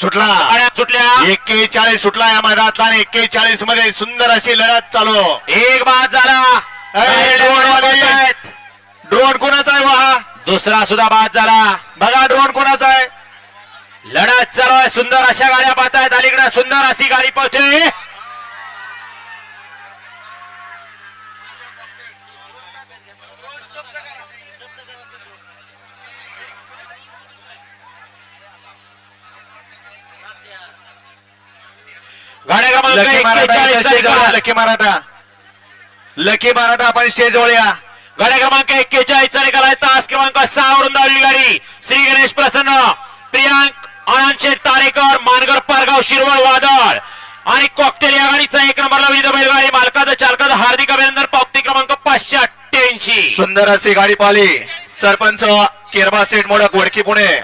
सुटला सुटल्या 41 सुटला या मैदानात आणि 41 मध्ये सुंदर अशी लढत चालू. एक बाद झाला. ड्रोन कोणाचा आहे हा? दुसरा सुद्धा बाद झाला. बघा ड्रोन कोणाचा आहे. लढत चालू आहे. सुंदर अशा गाड्या पाहतायत. अलीकडे सुंदर अशी गाडी पळते. गाड्या क्रमांक 41 लकी मराठा लकी मराठा आपण स्टेज जवळ या. गाड्या क्रमांक 41 चा निकाल आहे. तास क्रमांक 6 वरून धावली गाडी श्री गणेश प्रसन्न प्रियांक आनंद तारेकर मानगर पारगाव शिरवळ वादळ आणि कॉकटेल या गाडीचा 1 नंबरला विविध बैलगाडी मालकाचं चालकाचं हार्दिक अभिनंदन. पावती क्रमांक 588. सुंदर अशी गाडी पाहिली. सरपंच केरबा सेठ मोडक वडकी पुणे.